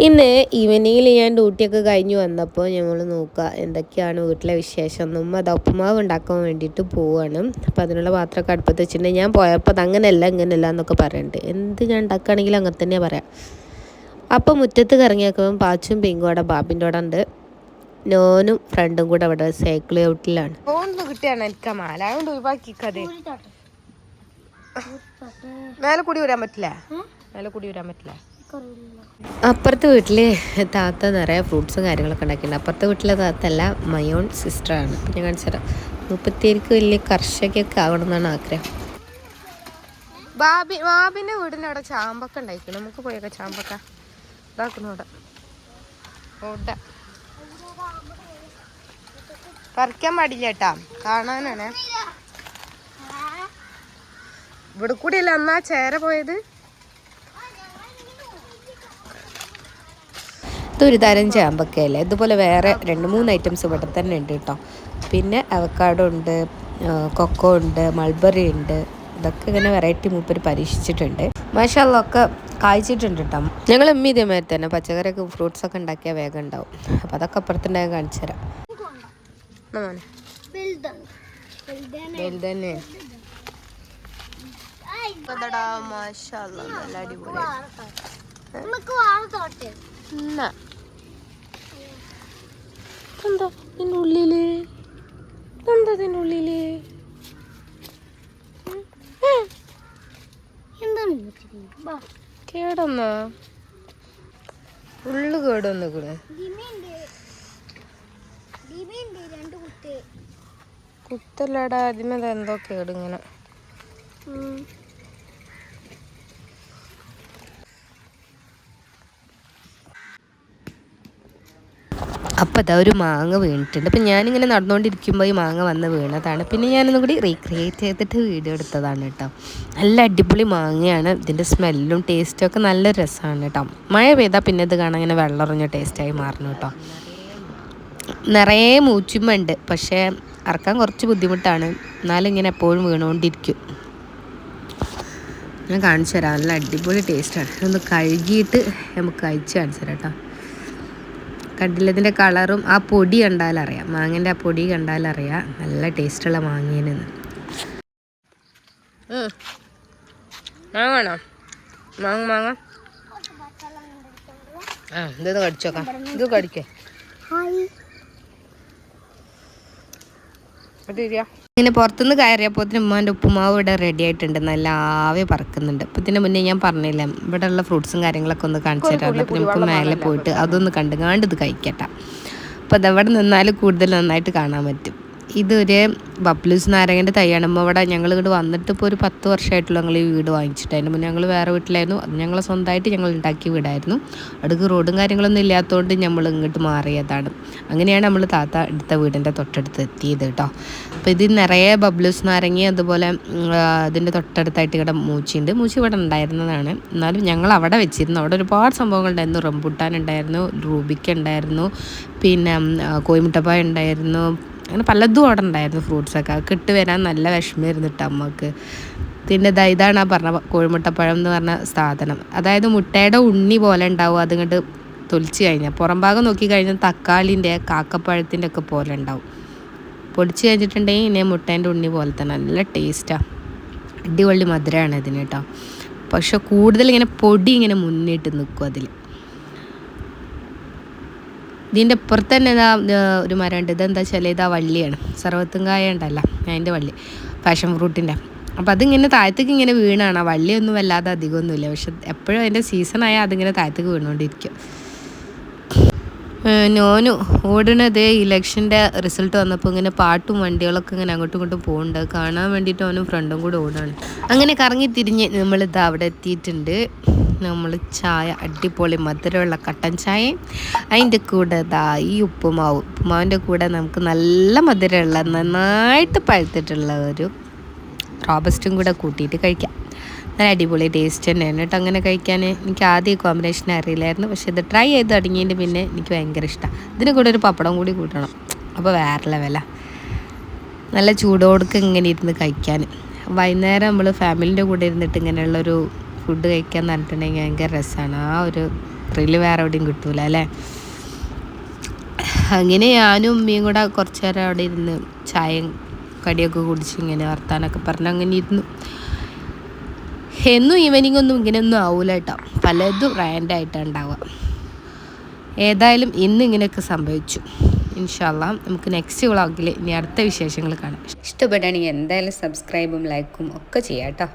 ഇന്ന് ഈവനിങ്ങിൽ ഞാൻ ഡ്യൂട്ടിയൊക്കെ കഴിഞ്ഞ് വന്നപ്പോൾ ഞങ്ങൾ നോക്കുക എന്തൊക്കെയാണ് വീട്ടിലെ വിശേഷം. ഉമ്മ അത് ഉപ്പുമാവ് ഉണ്ടാക്കാൻ വേണ്ടിയിട്ട് പോവുകയാണ്. അപ്പോൾ അതിനുള്ള പാത്രമൊക്കെ അടുപ്പത്ത് വെച്ചിട്ടുണ്ടെങ്കിൽ ഞാൻ പോയപ്പോൾ അത് അങ്ങനെയല്ല ഇങ്ങനെയല്ല എന്നൊക്കെ പറയുന്നുണ്ട്. എന്ത് ഞാൻ ഉണ്ടാക്കുകയാണെങ്കിലും അങ്ങനെ തന്നെയാണ് പറയാം. അപ്പോൾ മുറ്റത്ത് കറങ്ങിയേക്കുമ്പോൾ പാച്ചും പിങ്കും അവിടെ ബാബിൻ്റെ അവിടെ ഉണ്ട്. നോനും ഫ്രണ്ടും കൂടെ അവിടെ സൈക്കിൾ ഔട്ടിലാണ്. ഫോണിൽ കിട്ടിയാണ് എനിക്ക് മാല അതുകൊണ്ട് ഒഴിവാക്കിക്കതേ. മേലെ കൂടി വരാൻ പറ്റില്ല, മേലെ കൂടി വരാൻ പറ്റില്ല. അപ്പുറത്തെ വീട്ടിൽ താത്ത നിറയെ ഫ്രൂട്ട്സും കാര്യങ്ങളൊക്കെ ഉണ്ടാക്കിയിട്ടുണ്ട്. അപ്പുറത്തെ വീട്ടിലെ താത്തല്ല, മയോൺ സിസ്റ്ററാണ്. അപ്പം ഞാൻ കാണിച്ചു തരാം. 34 വലിയ കർഷകയൊക്കെ ആവണം എന്നാണ് ആഗ്രഹം. ബാബിൻ്റെ വീടിൻ്റെ അവിടെ ചാമ്പക്ക ഉണ്ടായിരിക്കണം. നമുക്ക് പോയേക്കാം ചാമ്പക്ക ഇതാക്കുന്നു. അവിടെ ഓട പറിക്കാൻ പാടില്ല കേട്ടാ, കാണാനാണ്. ഇവിടെ കൂടിയല്ല അന്നാ ചേര പോയത്. ഇതൊരു തരം ചാമ്പക്കയല്ലേ. ഇതുപോലെ വേറെ 2-3 ഐറ്റംസ് ഇവിടെ തന്നെ ഉണ്ട് കേട്ടോ. പിന്നെ അവക്കാഡോ ഉണ്ട്, കൊക്കോ ഉണ്ട്, മൾബറി ഉണ്ട്. ഇതൊക്കെ ഇങ്ങനെ വെറൈറ്റി മൂപ്പര് പരീക്ഷിച്ചിട്ടുണ്ട്. മാഷാഅല്ലാഹ് ഒക്കെ കായ്ച്ചിട്ടുണ്ട് കേട്ടോ. ഞങ്ങൾ ഇതേമാതിരി തന്നെ പച്ചക്കറിയൊക്കെ ഫ്രൂട്ട്സൊക്കെ ഉണ്ടാക്കിയാൽ വേഗം ഉണ്ടാവും. അപ്പം അതൊക്കെ അപ്പുറത്തുണ്ടായി കാണിച്ചു തരാം. നല്ല അടിപൊളി. എന്താ ഇതിൻ്റെ ഉള്ളില്, എന്താ ഇതിൻ്റെ ഉള്ളില്? കേടൊന്നാ ഉള്ളു കേടൊന്നുകൂടെ കുത്തല്ലടാ. അതിമേത എന്തോ കേടിങ്ങനെ. അപ്പോൾ അതാ ഒരു മാങ്ങ വീണിട്ടുണ്ട്. അപ്പം ഞാനിങ്ങനെ നടന്നുകൊണ്ടിരിക്കുമ്പോൾ ഈ മാങ്ങ വന്ന് വീണതാണ്. പിന്നെ ഞാനൊന്നും കൂടി റീക്രിയേറ്റ് ചെയ്തിട്ട് വീഡിയോ എടുത്തതാണ് കേട്ടോ. നല്ല അടിപൊളി മാങ്ങയാണ്. ഇതിൻ്റെ സ്മെല്ലും ടേസ്റ്റും ഒക്കെ നല്ല രസമാണ് കേട്ടോ. മഴ പെയ്താൽ പിന്നെ ഇത് കാണാൻ ഇങ്ങനെ വെള്ളറിഞ്ഞ ടേസ്റ്റായി മാറുന്നു കേട്ടോ. നിറയെ മൂച്ചുമ്പുണ്ട്, പക്ഷേ അറക്കാൻ കുറച്ച് ബുദ്ധിമുട്ടാണ്. എന്നാലും ഇങ്ങനെ എപ്പോഴും വീണുകൊണ്ടിരിക്കും. ഞാൻ കാണിച്ചു തരാം. നല്ല അടിപൊളി ടേസ്റ്റാണ്. ഒന്ന് കഴുകിയിട്ട് നമുക്ക് കഴിച്ച് കാണിച്ചു തരാം കേട്ടോ. കണ്ടില്ല ഇതിൻ്റെ കളറും ആ പൊടി കണ്ടാലറിയാം, മാങ്ങേൻ്റെ ആ പൊടി കണ്ടാലറിയാം നല്ല ടേസ്റ്റുള്ള മാങ്ങേനെന്ന്. മാങ്ങ വേണോ? മാങ്ങ ഇതൊന്ന് കടിച്ചോക്കാം. ഇത് കടിക്കേ ഇങ്ങനെ പുറത്തുനിന്ന് കയറിയപ്പോൾ ഉമ്മാൻ്റെ ഉപ്പുമാവ് ഇവിടെ റെഡി ആയിട്ടുണ്ട്. നല്ല ആവി പറക്കുന്നുണ്ട്. അപ്പം ഇതിന് മുന്നേ ഞാൻ പറഞ്ഞില്ല ഇവിടെ ഉള്ള ഫ്രൂട്ട്സും കാര്യങ്ങളൊക്കെ ഒന്ന് കാണിച്ചു തരാം. അപ്പം നമുക്ക് മേലെ പോയിട്ട് അതൊന്ന് കണ്ടുകാണ്ട് ഇത് കഴിക്കട്ടെ. അപ്പോൾ അതവിടെ നിന്നാൽ കൂടുതൽ നന്നായിട്ട് കാണാൻ പറ്റും. ഇതൊരു ബബ്ലൂസ് നാരങ്ങൻ്റെ തൈയാണ്. ഇവിടെ ഞങ്ങൾ ഇങ്ങോട്ട് വന്നിട്ട് ഇപ്പോൾ ഒരു 10 വർഷമായിട്ടുള്ള ഞങ്ങൾ ഈ വീട് വാങ്ങിച്ചിട്ട്. അതിന് മുന്നേ ഞങ്ങൾ വേറെ വീട്ടിലായിരുന്നു. അത് ഞങ്ങൾ സ്വന്തമായിട്ട് ഞങ്ങൾ ഉണ്ടാക്കിയ വീടായിരുന്നു. അടുക്ക് റോഡും കാര്യങ്ങളൊന്നും ഇല്ലാത്തതുകൊണ്ട് നമ്മൾ ഇങ്ങോട്ട് മാറിയതാണ്. അങ്ങനെയാണ് നമ്മൾ താത്ത എടുത്ത വീടിൻ്റെ തൊട്ടടുത്ത് എത്തിയത് കേട്ടോ. അപ്പോൾ ഇത് നിറയെ ബബ്ലൂസ് നാരങ്ങ, അതുപോലെ അതിൻ്റെ തൊട്ടടുത്തായിട്ട് ഇവിടെ മൂച്ചിയുണ്ട്. മൂച്ചി ഇവിടെ ഉണ്ടായിരുന്നതാണ്. എന്നാലും ഞങ്ങൾ അവിടെ വെച്ചിരുന്നു. അവിടെ ഒരുപാട് സംഭവങ്ങളുണ്ടായിരുന്നു. റംബുട്ടാൻ ഉണ്ടായിരുന്നു, റൂബിക്ക ഉണ്ടായിരുന്നു, പിന്നെ കോയിമുട്ടപ്പായ ഉണ്ടായിരുന്നു. അങ്ങനെ പലതും അവിടെ ഉണ്ടായിരുന്നു ഫ്രൂട്ട്സൊക്കെ. അതൊക്കെ ഇട്ട് വരാൻ നല്ല വിഷമമായിരുന്നു കേട്ടോ അമ്മക്ക്. പിന്നെ ഇതാണ് ആ പറഞ്ഞ കോഴിമുട്ടപ്പഴം എന്ന് പറഞ്ഞ സാധനം. അതായത് മുട്ടയുടെ ഉണ്ണി പോലെ ഉണ്ടാവും. അതിങ്ങോട്ട് തൊലിച്ച് കഴിഞ്ഞാൽ പുറം ഭാഗം നോക്കി കഴിഞ്ഞാൽ തക്കാളിൻ്റെ കാക്കപ്പഴത്തിൻ്റെ ഒക്കെ പോലെ ഉണ്ടാവും. പൊടിച്ച് കഴിഞ്ഞിട്ടുണ്ടെങ്കിൽ ഇനി മുട്ടേൻ്റെ ഉണ്ണി പോലെ തന്നെ നല്ല ടേസ്റ്റാണ്. അടിപൊളി മധുരമാണ് ഇതിന് കേട്ടോ. പക്ഷെ കൂടുതൽ ഇങ്ങനെ പൊടി ഇങ്ങനെ മുന്നിട്ട് നിൽക്കും അതിൽ. ഇതിൻ്റെ അപ്പുറത്ത് തന്നെ ഇതാ ഒരു മരമുണ്ട്. ഇതെന്താ വെച്ചാൽ ഇതാ വള്ളിയാണ്, സർവത്തുങ്കായ ഉണ്ടല്ലോ അതിൻ്റെ വള്ളി, പാഷൻ ഫ്രൂട്ടിൻ്റെ. അപ്പോൾ അതിങ്ങനെ താഴത്തേക്ക് ഇങ്ങനെ വീണാണ്. ആ വള്ളിയൊന്നും വല്ലാതെ അധികമൊന്നുമില്ല, പക്ഷെ എപ്പോഴും അതിൻ്റെ സീസണായാൽ അതിങ്ങനെ താഴത്തേക്ക് വീണുകൊണ്ടിരിക്കും. നോനു ഓടണത് ഇലക്ഷൻ്റെ റിസൾട്ട് വന്നപ്പോൾ ഇങ്ങനെ പാട്ടും വണ്ടികളൊക്കെ ഇങ്ങനെ അങ്ങോട്ടും ഇങ്ങോട്ടും പോകുന്നുണ്ട്. കാണാൻ വേണ്ടിയിട്ട് അവനും ഫ്രണ്ടും കൂടെ ഓടാണ്. അങ്ങനെ കറങ്ങി തിരിഞ്ഞ് നമ്മളിത് അവിടെ എത്തിയിട്ടുണ്ട്. നമ്മൾ ചായ, അടിപൊളി മധുരമുള്ള കട്ടൻ ചായയും അതിൻ്റെ കൂടെ ഇതാ ഈ ഉപ്പുമാവിൻ്റെ കൂടെ നമുക്ക് നല്ല മധുരമുള്ള നന്നായിട്ട് പഴുത്തിട്ടുള്ള ഒരു റോബസ്റ്റും കൂടെ കൂട്ടിയിട്ട് കഴിക്കാം. നല്ല അടിപൊളി ടേസ്റ്റ് തന്നെയാണ് കേട്ടോ. അങ്ങനെ കഴിക്കാൻ എനിക്ക് ആദ്യം ഈ കോമ്പിനേഷൻ അറിയില്ലായിരുന്നു, പക്ഷേ ഇത് ട്രൈ ചെയ്ത് തുടങ്ങിയതിൻ്റെ പിന്നെ എനിക്ക് ഭയങ്കര ഇഷ്ടമാണ്. ഇതിന് കൂടെ ഒരു പപ്പടം കൂടി കൂട്ടണം, അപ്പോൾ വേറെ ലെവലാണ്. നല്ല ചൂടോടൊക്കെ ഇങ്ങനെ ഇരുന്ന് കഴിക്കാൻ. വൈകുന്നേരം നമ്മൾ ഫാമിലിൻ്റെ കൂടെ ഇരുന്നിട്ട് ഇങ്ങനെയുള്ളൊരു ഫുഡ് കഴിക്കാൻ പറഞ്ഞിട്ടുണ്ടെങ്കിൽ ഭയങ്കര രസമാണ്. ആ ഒരു ബേക്കറിയിൽ വേറെ എവിടെയും കിട്ടൂല അല്ലേ. അങ്ങനെ ഞാനും ഉമ്മയും കൂടെ കുറച്ച് നേരം അവിടെ ഇരുന്ന് ചായയും കടിയൊക്കെ കുടിച്ച് ഇങ്ങനെ വർത്താനൊക്കെ പറഞ്ഞ് അങ്ങനെ ഇരുന്നു. എന്നും ഈവനിങ് ഒന്നും ഇങ്ങനെയൊന്നും ആവൂല കേട്ടോ, പലതും റാൻഡായിട്ടാണ് ഉണ്ടാവുക. ഏതായാലും ഇന്ന് ഇങ്ങനെയൊക്കെ സംഭവിച്ചു. ഇൻഷാ അല്ലാഹ് നമുക്ക് നെക്സ്റ്റ് വ്ളോഗിൽ ഇനി അടുത്ത വിശേഷങ്ങൾ കാണാം. ഇഷ്ടപ്പെടുകയാണെങ്കിൽ എന്തായാലും സബ്സ്ക്രൈബും ലൈക്കും ഒക്കെ ചെയ്യാം കേട്ടോ.